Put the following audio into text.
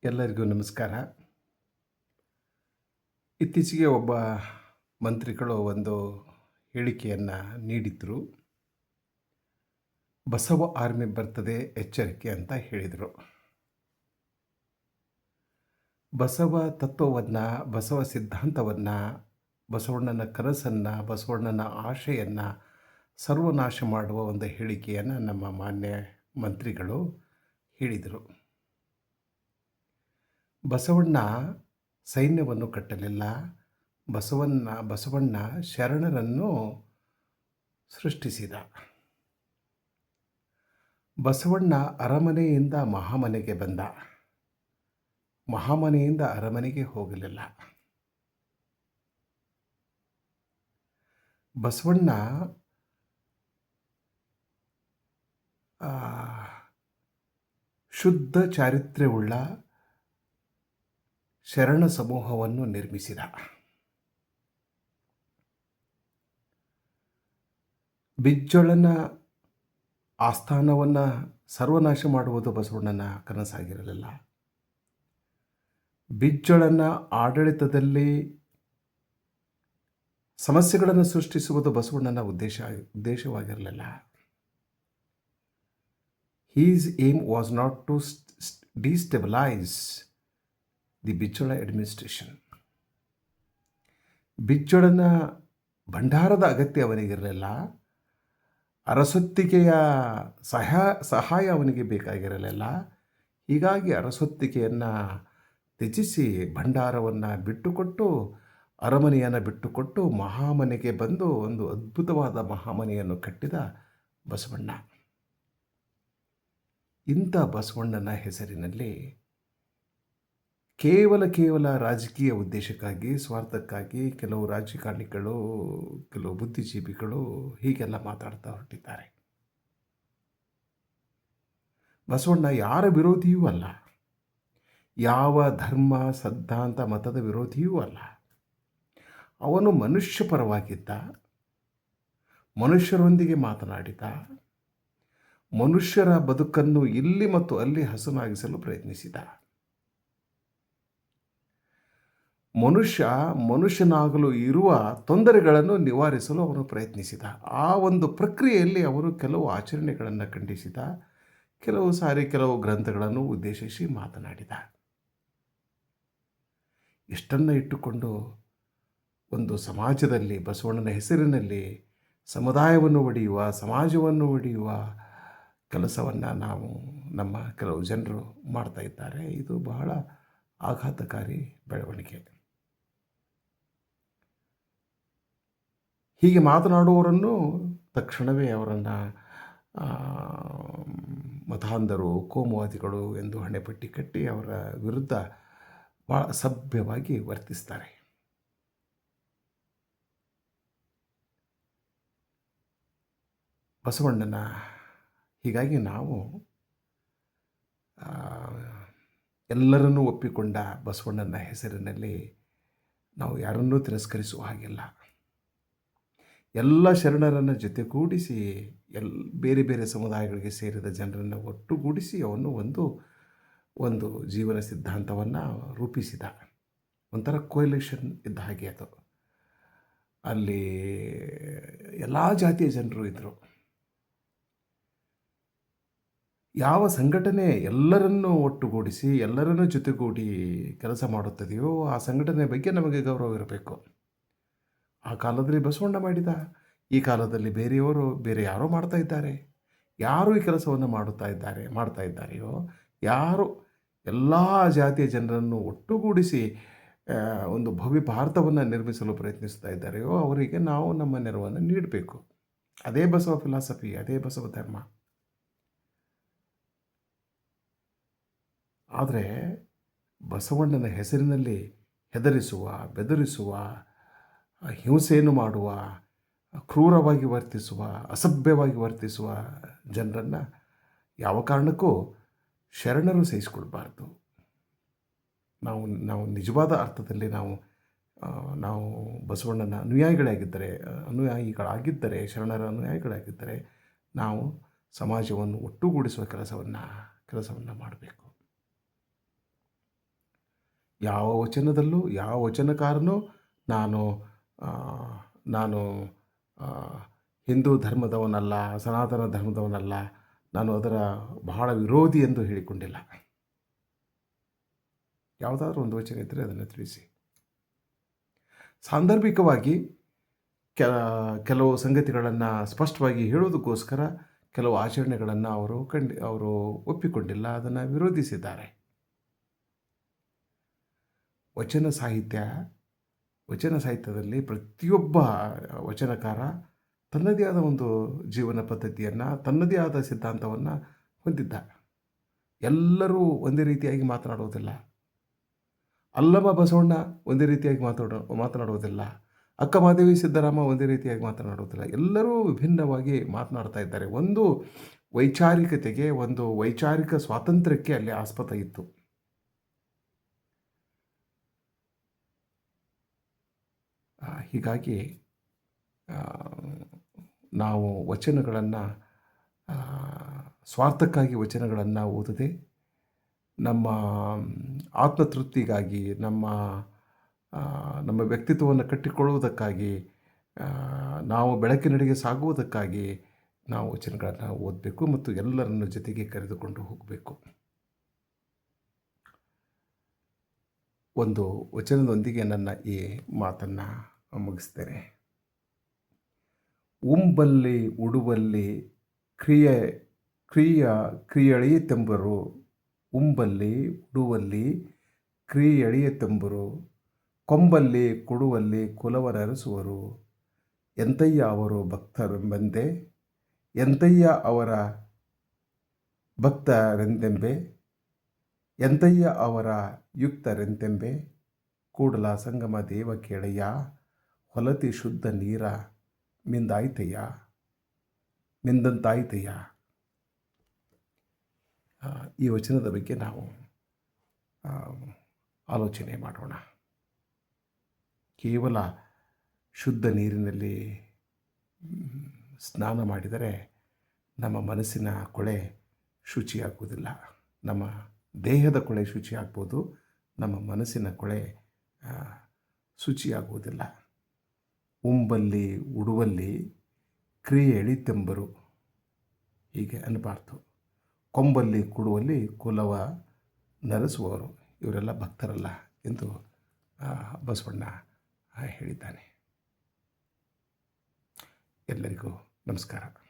ಎಲ್ಲರಿಗೂ ನಮಸ್ಕಾರ. ಇತ್ತೀಚೆಗೆ ಒಬ್ಬ ಮಂತ್ರಿಗಳು ಒಂದು ಹೇಳಿಕೆಯನ್ನು ನೀಡಿದ್ರು. ಬಸವ ಆರ್ಮಿ ಬರ್ತದೆ ಎಚ್ಚರಿಕೆ ಅಂತ ಹೇಳಿದರು. ಬಸವ ತತ್ವವನ್ನು, ಬಸವ ಸಿದ್ಧಾಂತವನ್ನು, ಬಸವಣ್ಣನ ಕನಸನ್ನು, ಬಸವಣ್ಣನ ಆಶೆಯನ್ನು ಸರ್ವನಾಶ ಮಾಡುವ ಒಂದು ಹೇಳಿಕೆಯನ್ನು ನಮ್ಮ ಮಾನ್ಯ ಮಂತ್ರಿಗಳು ಹೇಳಿದರು. ಬಸವಣ್ಣ ಸೈನ್ಯವನ್ನು ಕಟ್ಟಲಿಲ್ಲ. ಬಸವಣ್ಣ ಶರಣರನ್ನು ಸೃಷ್ಟಿಸಿದ. ಬಸವಣ್ಣ ಅರಮನೆಯಿಂದ ಮಹಾಮನೆಗೆ ಬಂದ. ಮಹಾಮನೆಯಿಂದ ಅರಮನೆಗೆ ಹೋಗಲಿಲ್ಲ. ಬಸವಣ್ಣ ಶುದ್ಧ ಚಾರಿತ್ರ್ಯವುಳ್ಳ ಶರಣ ಸಮೂಹವನ್ನು ನಿರ್ಮಿಸಿದ. ಬಿಜ್ಜಳನ ಆಸ್ಥಾನವನ್ನು ಸರ್ವನಾಶ ಮಾಡುವುದು ಬಸವಣ್ಣನ ಕನಸಾಗಿರಲಿಲ್ಲ. ಬಿಜ್ಜಳನ ಆಡಳಿತದಲ್ಲಿ ಸಮಸ್ಯೆಗಳನ್ನು ಸೃಷ್ಟಿಸುವುದು ಬಸವಣ್ಣನ ಉದ್ದೇಶವಾಗಿರಲಿಲ್ಲ. His aim was not to destabilise the Bijjala administration. ಬಿಜ್ಜಳನ ಭಂಡಾರದ ಅಗತ್ಯ ಅವನಿಗಿರಲಿಲ್ಲ. ಅರಸೊತ್ತಿಗೆಯ ಸಹಾಯ ಅವನಿಗೆ ಬೇಕಾಗಿರಲಿಲ್ಲ. ಹೀಗಾಗಿ ಅರಸೊತ್ತಿಗೆಯನ್ನು ತ್ಯಜಿಸಿ ಭಂಡಾರವನ್ನು ಬಿಟ್ಟುಕೊಟ್ಟು, ಅರಮನೆಯನ್ನು ಬಿಟ್ಟುಕೊಟ್ಟು ಮಹಾಮನೆಗೆ ಬಂದು ಒಂದು ಅದ್ಭುತವಾದ ಮಹಾಮನೆಯನ್ನು ಕಟ್ಟಿದ ಬಸವಣ್ಣ. ಇಂಥ ಬಸವಣ್ಣನ ಹೆಸರಿನಲ್ಲಿ ಕೇವಲ ರಾಜಕೀಯ ಉದ್ದೇಶಕ್ಕಾಗಿ, ಸ್ವಾರ್ಥಕ್ಕಾಗಿ ಕೆಲವು ರಾಜಕಾರಣಿಗಳು, ಕೆಲವು ಬುದ್ಧಿಜೀವಿಗಳು ಹೀಗೆಲ್ಲ ಮಾತಾಡ್ತಾ ಹೊರಟಿದ್ದಾರೆ. ಬಸವಣ್ಣ ಯಾರ ವಿರೋಧಿಯೂ ಅಲ್ಲ. ಯಾವ ಧರ್ಮ, ಸಿದ್ಧಾಂತ, ಮತದ ವಿರೋಧಿಯೂ ಅಲ್ಲ. ಅವನು ಮನುಷ್ಯ ಪರವಾಗಿದ್ದ. ಮನುಷ್ಯರೊಂದಿಗೆ ಮಾತನಾಡಿದ. ಮನುಷ್ಯರ ಬದುಕನ್ನು ಇಲ್ಲಿ ಮತ್ತು ಅಲ್ಲಿ ಹಸನಾಗಿಸಲು ಪ್ರಯತ್ನಿಸಿದ. ಮನುಷ್ಯನಾಗಲು ಇರುವ ತೊಂದರೆಗಳನ್ನು ನಿವಾರಿಸಲು ಅವನು ಪ್ರಯತ್ನಿಸಿದ. ಆ ಒಂದು ಪ್ರಕ್ರಿಯೆಯಲ್ಲಿ ಅವರು ಕೆಲವು ಆಚರಣೆಗಳನ್ನು ಖಂಡಿಸಿದ. ಕೆಲವು ಗ್ರಂಥಗಳನ್ನು ಉದ್ದೇಶಿಸಿ ಮಾತನಾಡಿದ. ಇಷ್ಟನ್ನು ಇಟ್ಟುಕೊಂಡು ಒಂದು ಸಮಾಜದಲ್ಲಿ ಬಸವಣ್ಣನ ಹೆಸರಿನಲ್ಲಿ ಸಮುದಾಯವನ್ನು ಒಡೆಯುವ, ಸಮಾಜವನ್ನು ಒಡೆಯುವ ಕೆಲಸವನ್ನು ನಮ್ಮ ಕೆಲವು ಜನರು ಮಾಡ್ತಾ ಇದ್ದಾರೆ. ಇದು ಬಹಳ ಆಘಾತಕಾರಿ ಬೆಳವಣಿಗೆ. ಹೀಗೆ ಮಾತನಾಡುವವರನ್ನು ತಕ್ಷಣವೇ ಅವರನ್ನು ಮತಾಂಧರು, ಕೋಮುವಾದಿಗಳು ಎಂದು ಹಣೆಪಟ್ಟಿ ಕಟ್ಟಿ ಅವರ ವಿರುದ್ಧ ಭಾಳ ಅಸಭ್ಯವಾಗಿ ವರ್ತಿಸ್ತಾರೆ. ಬಸವಣ್ಣನ ಹೀಗಾಗಿ ನಾವು ಎಲ್ಲರನ್ನೂ ಒಪ್ಪಿಕೊಂಡ ಬಸವಣ್ಣನ ಹೆಸರಿನಲ್ಲಿ ನಾವು ಯಾರನ್ನೂ ತಿರಸ್ಕರಿಸುವ ಹಾಗಿಲ್ಲ. ಎಲ್ಲ ಶರಣರನ್ನು ಜೊತೆಗೂಡಿಸಿ ಬೇರೆ ಬೇರೆ ಸಮುದಾಯಗಳಿಗೆ ಸೇರಿದ ಜನರನ್ನು ಒಟ್ಟುಗೂಡಿಸಿ ಅವನು ಒಂದು ಜೀವನ ಸಿದ್ಧಾಂತವನ್ನು ರೂಪಿಸಿದ. ಒಂಥರ ಕೊಯ್ಲೇಷನ್ ಇದ್ದ ಹಾಗೆ ಅದು. ಅಲ್ಲಿ ಎಲ್ಲ ಜಾತಿಯ ಜನರು ಇದ್ದರು. ಯಾವ ಸಂಘಟನೆ ಎಲ್ಲರನ್ನೂ ಒಟ್ಟುಗೂಡಿಸಿ ಎಲ್ಲರನ್ನೂ ಜೊತೆಗೂಡಿ ಕೆಲಸ ಮಾಡುತ್ತದೆಯೋ ಆ ಸಂಘಟನೆ ಬಗ್ಗೆ ನಮಗೆ ಗೌರವ ಇರಬೇಕು. ಆ ಕಾಲದಲ್ಲಿ ಬಸವಣ್ಣ ಮಾಡಿದ. ಈ ಕಾಲದಲ್ಲಿ ಬೇರೆ ಯಾರೋ ಮಾಡ್ತಾ ಇದ್ದಾರೆ. ಯಾರು ಈ ಕೆಲಸವನ್ನು ಮಾಡ್ತಾ ಇದ್ದಾರೆಯೋ, ಯಾರು ಎಲ್ಲ ಜಾತಿಯ ಜನರನ್ನು ಒಟ್ಟುಗೂಡಿಸಿ ಒಂದು ಭವ್ಯ ಭಾರತವನ್ನು ನಿರ್ಮಿಸಲು ಪ್ರಯತ್ನಿಸ್ತಾ ಇದ್ದಾರೆಯೋ ಅವರಿಗೆ ನಾವು ನಮ್ಮ ನೆರವನ್ನು ನೀಡಬೇಕು. ಅದೇ ಬಸವ ಫಿಲಾಸಫಿ, ಅದೇ ಬಸವ ಧರ್ಮ. ಆದರೆ ಬಸವಣ್ಣನ ಹೆಸರಿನಲ್ಲಿ ಹೆದರಿಸುವ, ಬೆದರಿಸುವ, ಹಿಂಸೆಯನ್ನು ಮಾಡುವ, ಕ್ರೂರವಾಗಿ ವರ್ತಿಸುವ, ಅಸಭ್ಯವಾಗಿ ವರ್ತಿಸುವ ಜನರನ್ನು ಯಾವ ಕಾರಣಕ್ಕೂ ಶರಣರು ಸಹಿಸಿಕೊಳ್ಬಾರ್ದು. ನಾವು ನಿಜವಾದ ಅರ್ಥದಲ್ಲಿ ನಾವು ಬಸವಣ್ಣನ ಅನುಯಾಯಿಗಳಾಗಿದ್ದರೆ, ಶರಣರ ಅನುಯಾಯಿಗಳಾಗಿದ್ದರೆ ನಾವು ಸಮಾಜವನ್ನು ಒಟ್ಟುಗೂಡಿಸುವ ಕೆಲಸವನ್ನು ಮಾಡಬೇಕು. ಯಾವ ವಚನದಲ್ಲೂ ಯಾವ ವಚನಕಾರನೂ ನಾನು ಆ, ನಾನು ಆ, ಹಿಂದೂ ಧರ್ಮದವನಲ್ಲ, ಸನಾತನ ಧರ್ಮದವನಲ್ಲ, ನಾನು ಅದರ ಬಹಳ ವಿರೋಧಿ ಎಂದು ಹೇಳಿಕೊಂಡಿಲ್ಲ. ಯಾವುದಾದ್ರೂ ಒಂದು ವಚನ ಇದ್ದರೆ ಅದನ್ನು ತಿಳಿಸಿ. ಸಾಂದರ್ಭಿಕವಾಗಿ ಕೆಲವು ಸಂಗತಿಗಳನ್ನು ಸ್ಪಷ್ಟವಾಗಿ ಹೇಳೋದಕ್ಕೋಸ್ಕರ ಕೆಲವು ಆಚರಣೆಗಳನ್ನು ಅವರು ಒಪ್ಪಿಕೊಂಡಿಲ್ಲ, ಅದನ್ನು ವಿರೋಧಿಸಿದ್ದಾರೆ. ವಚನ ಸಾಹಿತ್ಯದಲ್ಲಿ ಪ್ರತಿಯೊಬ್ಬ ವಚನಕಾರ ತನ್ನದೇ ಆದ ಒಂದು ಜೀವನ ಪದ್ಧತಿಯನ್ನು, ತನ್ನದೇ ಆದ ಸಿದ್ಧಾಂತವನ್ನು ಹೊಂದಿದ್ದ. ಎಲ್ಲರೂ ಒಂದೇ ರೀತಿಯಾಗಿ ಮಾತನಾಡುವುದಿಲ್ಲ. ಅಲ್ಲಮ ಬಸವಣ್ಣ ಒಂದೇ ರೀತಿಯಾಗಿ ಮಾತನಾಡುವುದಿಲ್ಲ. ಅಕ್ಕಮಹಾದೇವಿ ಸಿದ್ದರಾಮ ಒಂದೇ ರೀತಿಯಾಗಿ ಮಾತನಾಡುವುದಿಲ್ಲ. ಎಲ್ಲರೂ ವಿಭಿನ್ನವಾಗಿ ಮಾತನಾಡ್ತಾ ಇದ್ದಾರೆ. ಒಂದು ವೈಚಾರಿಕತೆಗೆ, ಒಂದು ವೈಚಾರಿಕ ಸ್ವಾತಂತ್ರ್ಯಕ್ಕೆ ಅಲ್ಲಿ ಆಸ್ಪದ ಇತ್ತು. ಹೀಗಾಗಿ ನಾವು ವಚನಗಳನ್ನು ಸ್ವಾರ್ಥಕ್ಕಾಗಿ ವಚನಗಳನ್ನು ಓದದೆ, ನಮ್ಮ ಆತ್ಮತೃಪ್ತಿಗಾಗಿ, ನಮ್ಮ ವ್ಯಕ್ತಿತ್ವವನ್ನು ಕಟ್ಟಿಕೊಳ್ಳುವುದಕ್ಕಾಗಿ, ನಾವು ಬೆಳಕಿನೆಡೆಗೆ ಸಾಗುವುದಕ್ಕಾಗಿ ನಾವು ವಚನಗಳನ್ನು ಓದಬೇಕು ಮತ್ತು ಎಲ್ಲರನ್ನು ಜೊತೆಗೆ ಕರೆದುಕೊಂಡು ಹೋಗಬೇಕು. ಒಂದು ವಚನದೊಂದಿಗೆ ನನ್ನ ಈ ಮಾತನ್ನು ಮುಗಿಸ್ತೇನೆ. ಉಂಬಲ್ಲಿ ಉಡುವಲ್ಲಿ ಕ್ರಿಯೆಳೆಯತೆಂಬರು, ಉಂಬಲ್ಲಿ ಉಡುವಲ್ಲಿ ಕ್ರಿಯೆಳೆಯತೆಂಬರು, ಕೊಂಬಲ್ಲಿ ಕೊಡುವಲ್ಲಿ ಕುಲವನರಸುವರು. ಎಂತಯ್ಯ ಅವರು ಭಕ್ತರೆಂಬಂದೆ, ಎಂತಯ್ಯ ಅವರ ಭಕ್ತರೆಂದೆಂಬೆ, ಎಂತಯ್ಯ ಅವರ ಯುಕ್ತರೆಂತೆಂಬೆ. ಕೂಡಲ ಸಂಗಮ ದೇವ ಕೇಳಯ್ಯ, ಹೊಲತಿ ಶುದ್ಧ ನೀರ ಮಿಂದಂತಾಯ್ತಯ್ಯ. ಈ ವಚನದ ಬಗ್ಗೆ ನಾವು ಆಲೋಚನೆ ಮಾಡೋಣ. ಕೇವಲ ಶುದ್ಧ ನೀರಿನಲ್ಲಿ ಸ್ನಾನ ಮಾಡಿದರೆ ನಮ್ಮ ಮನಸ್ಸಿನ ಕೊಳೆ ಶುಚಿಯಾಗುವುದಿಲ್ಲ. ನಮ್ಮ ದೇಹದ ಕೊಳೆ ಶುಚಿಯಾಗ್ಬೋದು, ನಮ್ಮ ಮನಸ್ಸಿನ ಕೊಳೆ ಶುಚಿಯಾಗುವುದಿಲ್ಲ. ಉಂಬಲ್ಲಿ ಉಡುವಲ್ಲಿ ಕ್ರಿಯೆ ಎಳಿತೆಂಬರು ಹೀಗೆ ಅನ್ನಬಾರ್ದು. ಕೊಂಬಲ್ಲಿ ಕೊಡುವಲ್ಲಿ ಕುಲವ ನರಸುವವರು, ಇವರೆಲ್ಲ ಭಕ್ತರಲ್ಲ ಎಂದು ಬಸವಣ್ಣ ಹೇಳಿದ್ದಾನೆ. ಎಲ್ಲರಿಗೂ ನಮಸ್ಕಾರ.